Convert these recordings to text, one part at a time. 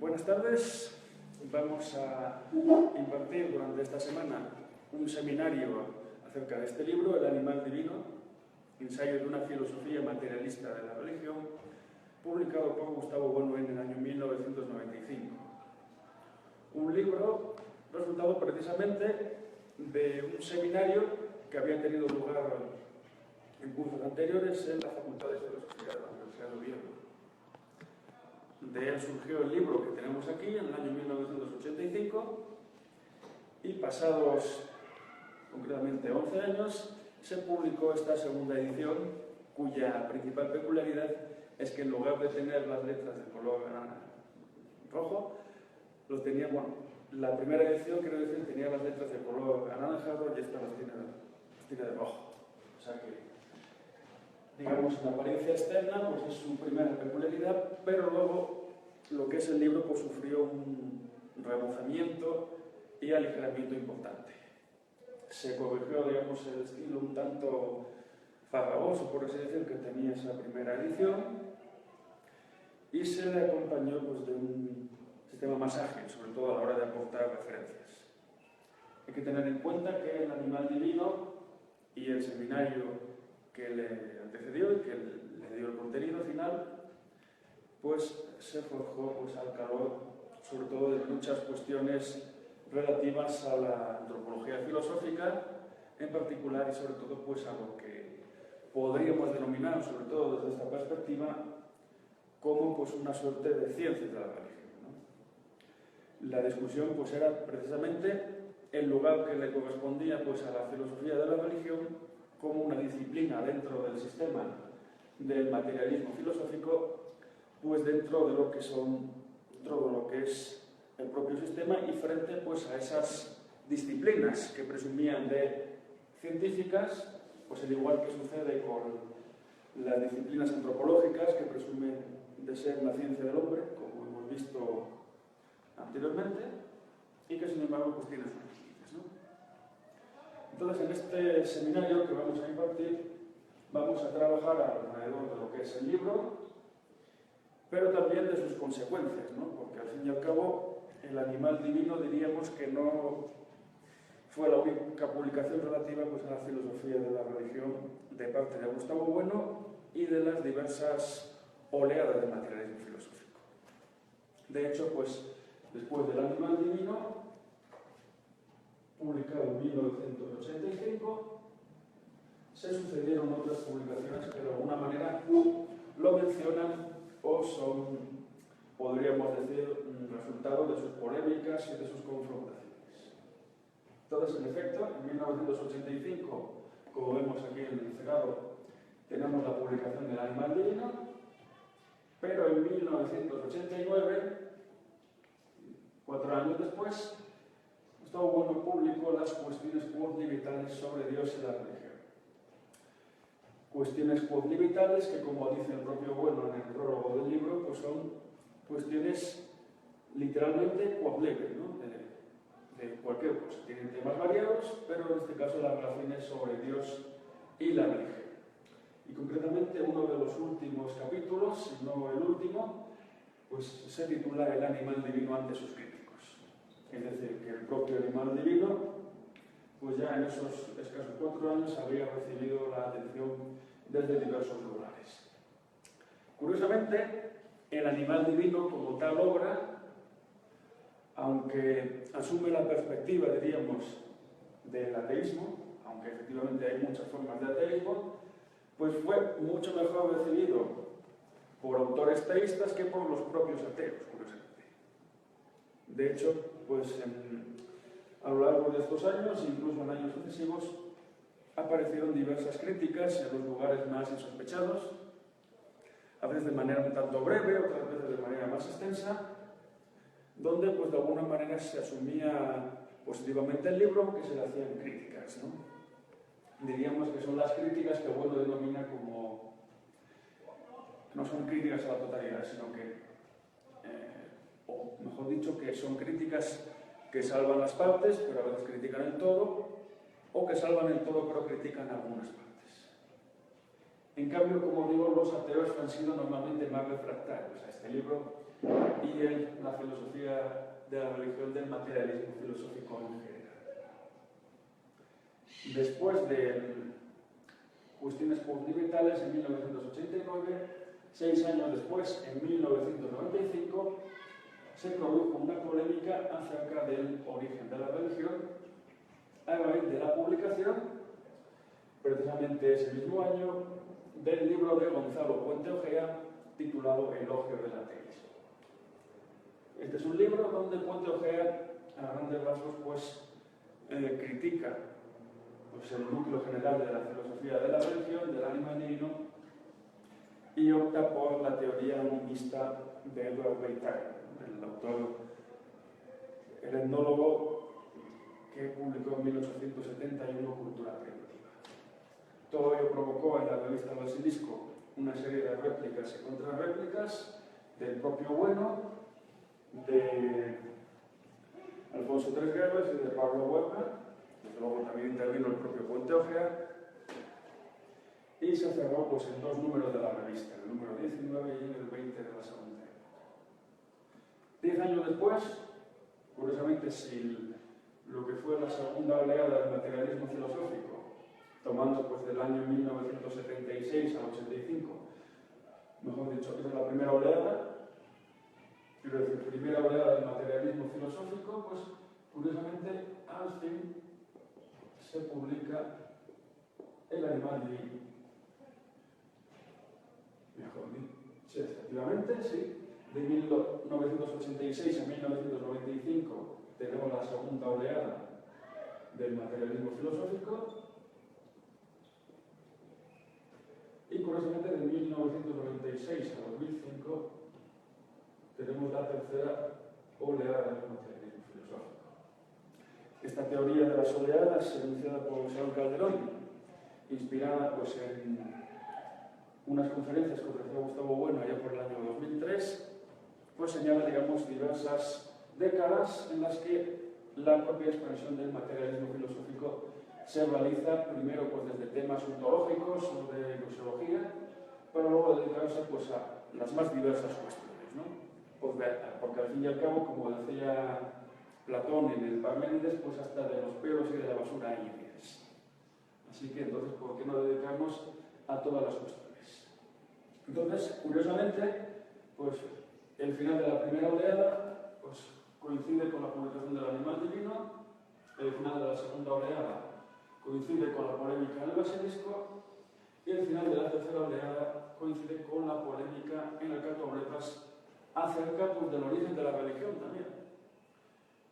Buenas tardes. Vamos a impartir durante esta semana un seminario acerca de este libro, El animal divino, ensayo de una filosofía materialista de la religión, publicado por Gustavo Bueno en el año 1995. Un libro resultado precisamente de un seminario que había tenido lugar en cursos anteriores en la Facultad de Filosofía de la Universidad de Oviedo. De él surgió el libro que tenemos aquí en el año 1985 y pasados concretamente 11 años se publicó esta segunda edición, cuya principal peculiaridad es que en lugar de tener las letras de color rojo, los tenía, bueno, la primera edición, quiero decir, tenía las letras de color anaranjado y esta las tiene de rojo. O sea que, digamos, en la apariencia externa, pues es su primera peculiaridad, pero luego lo que es el libro pues sufrió un remozamiento y aligeramiento importante. Se corrigió, digamos, el estilo un tanto farragoso, por así decir, que tenía esa primera edición y se le acompañó pues, de un sistema más ágil, sobre todo a la hora de aportar referencias. Hay que tener en cuenta que El animal divino y el seminario que le antecedió y que le dio el contenido final, pues se forjó pues, al calor, sobre todo de muchas cuestiones relativas a la antropología filosófica, en particular y sobre todo pues, a lo que podríamos denominar, sobre todo desde esta perspectiva, como pues, una suerte de ciencias de la religión, ¿no? La discusión pues, era precisamente el lugar que le correspondía pues, a la filosofía de la religión como una disciplina dentro del sistema del materialismo filosófico, pues dentro de lo que es el propio sistema y frente pues, a esas disciplinas que presumían de científicas, pues al igual que sucede con las disciplinas antropológicas que presumen de ser una ciencia del hombre, como hemos visto anteriormente, y que sin embargo pues, tienen sus límites, ¿no? Entonces, en este seminario que vamos a impartir, vamos a trabajar alrededor de lo que es el libro, pero también de sus consecuencias, ¿no? Porque al fin y al cabo, El animal divino diríamos que no fue la única publicación relativa pues, a la filosofía de la religión de parte de Gustavo Bueno y de las diversas oleadas de materialismo filosófico. De hecho, pues, después del animal divino, publicado en 1985, se sucedieron otras publicaciones que de alguna manera lo mencionan o son, podríamos decir, resultado de sus polémicas y de sus confrontaciones. Entonces, en efecto, en 1985, como vemos aquí en el encerado, tenemos la publicación del animal divino, pero en 1989, 4 años después, Gustavo Bueno publicó las cuestiones quod-libitales sobre Dios y la religión. Cuestiones quod-libitales que, como dice el propio Bueno en el prólogo del libro, pues son cuestiones literalmente quod-lebe, ¿no? de cualquier cosa. Tienen temas variados, pero en este caso las relaciones sobre Dios y la religión. Y concretamente uno de los últimos capítulos, si no el último, pues se titula El animal divino ante sus críticos. Es decir, que el propio animal divino, pues ya en esos escasos 4 años habría recibido la atención desde diversos lugares. Curiosamente, El animal divino como tal obra, aunque asume la perspectiva, diríamos, del ateísmo, aunque efectivamente hay muchas formas de ateísmo, pues fue mucho mejor recibido por autores teístas que por los propios ateos, curiosamente. De hecho, pues a lo largo de estos años, incluso en años sucesivos, aparecieron diversas críticas en los lugares más insospechados, a veces de manera un tanto breve, otras veces de manera más extensa, donde pues de alguna manera se asumía positivamente el libro, que se le hacían críticas, ¿no? Diríamos que son las críticas que Bueno denomina como, no son críticas a la totalidad, sino que, o mejor dicho, que son críticas que salvan las partes, pero a veces critican el todo, o que salvan el todo, pero critican algunas partes. En cambio, como digo, los ateos han sido normalmente más refractarios a este libro y la filosofía de la religión del materialismo filosófico en general. Después de cuestiones postlibertales, en 1989, 6 años después, en 1995, se produjo una polémica acerca del origen de la religión a raíz de la publicación, precisamente ese mismo año, del libro de Gonzalo Puente Ojea titulado Elogio del ateísmo. Este es un libro donde Puente Ojea, a grandes rasgos, pues, critica pues, el núcleo general de la filosofía de la religión, del ánima divino, y opta por la teoría animista de Edward Beitar, el autor, el etnólogo que publicó en 1871 Cultura Primitiva. Todo ello provocó en la revista Basilisco una serie de réplicas y contrarréplicas del propio Bueno, de Alfonso Tres Guerras y de Pablo Huerta. Desde luego también intervino el propio Puente Ojea, y se cerró pues, en 2 números de la revista, el número 19 y en el 20 de la segunda época. 10 años después, curiosamente, si lo que fue la segunda oleada del materialismo filosófico, tomando pues, del año 1976 al 85, mejor dicho, esa es la primera oleada, quiero decir, primera oleada del materialismo filosófico, pues curiosamente al fin se publica El animal divino. Mejor dicho, sí, efectivamente, sí. De 1986 a 1995 tenemos la segunda oleada del materialismo filosófico, y curiosamente de 1996 a 2005 tenemos la tercera oleada del materialismo filosófico. Esta teoría de las oleadas, enunciada por Saúl Calderón, inspirada pues, en unas conferencias que ofreció Gustavo Bueno allá por el año 2003, pues señala, digamos, diversas décadas en las que la propia expansión del materialismo filosófico se realiza primero pues, desde temas ontológicos o de gnoseología, pero luego dedicarse pues, a las más diversas cuestiones, ¿no? Porque al fin y al cabo, como decía Platón en el Parménides, pues hasta de los pelos y de la basura hay ideas. Así que entonces, ¿por qué no dedicarnos a todas las cuestiones? Entonces, curiosamente, pues el final de la primera oleada pues, coincide con la publicación del animal divino, el final de la segunda oleada coincide con la polémica en el Basilisco, y el final de la tercera oleada coincide con la polémica en el Cartobretas acerca pues, del origen de la religión también.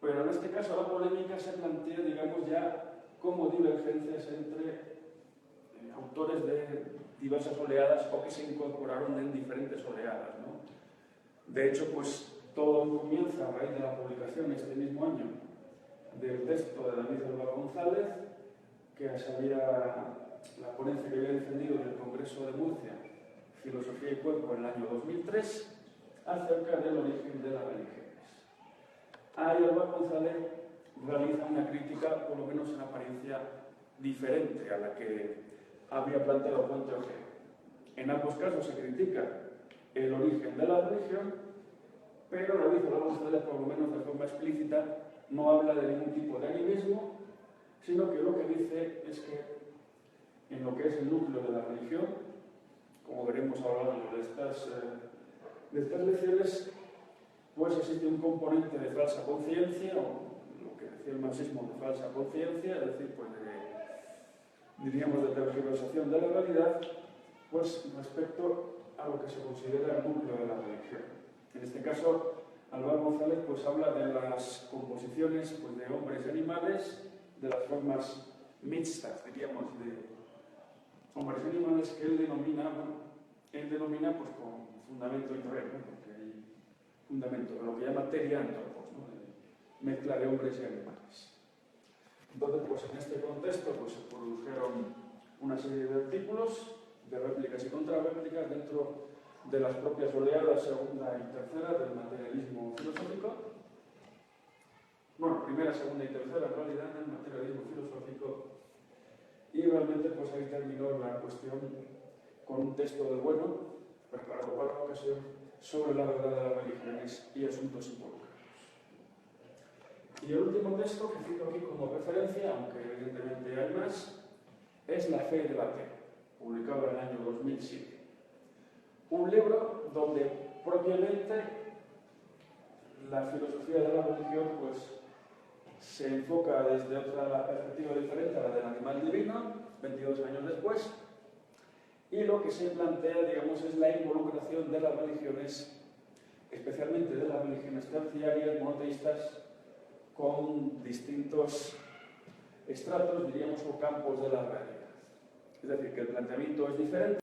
Pero en este caso la polémica se plantea, digamos, ya como divergencias entre autores de diversas oleadas o que se incorporaron en diferentes oleadas, ¿no? De hecho, pues todo comienza a raíz de la publicación este mismo año del texto de David Álvaro González, que salía la ponencia que había defendido en el Congreso de Murcia, Filosofía y Cuerpo, en el año 2003, acerca del origen de las religiones. Ahí Álvaro González realiza una crítica, por lo menos en apariencia, diferente a la que había planteado Puente Ojea. En ambos casos se critica el origen de la religión, pero David Álvaro González, por lo menos de forma explícita, no habla de ningún tipo de animismo, sino que lo que dice es que en lo que es el núcleo de la religión, como veremos a lo largo de estas lecciones, pues existe un componente de falsa conciencia, o lo que decía el marxismo de falsa conciencia, es decir, pues diríamos de tergiversación de la realidad, pues respecto a lo que se considera el núcleo de la religión. En este caso, Álvaro González pues habla de las composiciones pues, de hombres y animales, de las formas mixtas, diríamos, de hombres y animales que él denomina pues, con fundamento integral, ¿no? Porque hay fundamento, de lo que llama teriántropos, ¿no? De mezcla de hombres y animales. Entonces, pues en este contexto pues, se produjeron una serie de artículos, de réplicas y contrarréplicas dentro de las propias oleadas segunda y tercera del materialismo filosófico. Bueno, primera, segunda y tercera en realidad del materialismo filosófico, y realmente pues ahí terminó la cuestión con un texto del Bueno, preparado para la ocasión, sobre la verdad de las religiones y asuntos involucrados. Y el último texto que cito aquí como referencia, aunque evidentemente hay más, es La fe y debate, publicado en el año 2007. Un libro donde propiamente la filosofía de la religión pues, se enfoca desde otra perspectiva diferente a la del animal divino, 22 años después, y lo que se plantea, digamos, es la involucración de las religiones, especialmente de las religiones terciarias, monoteístas, con distintos estratos, diríamos, o campos de la realidad. Es decir, que el planteamiento es diferente.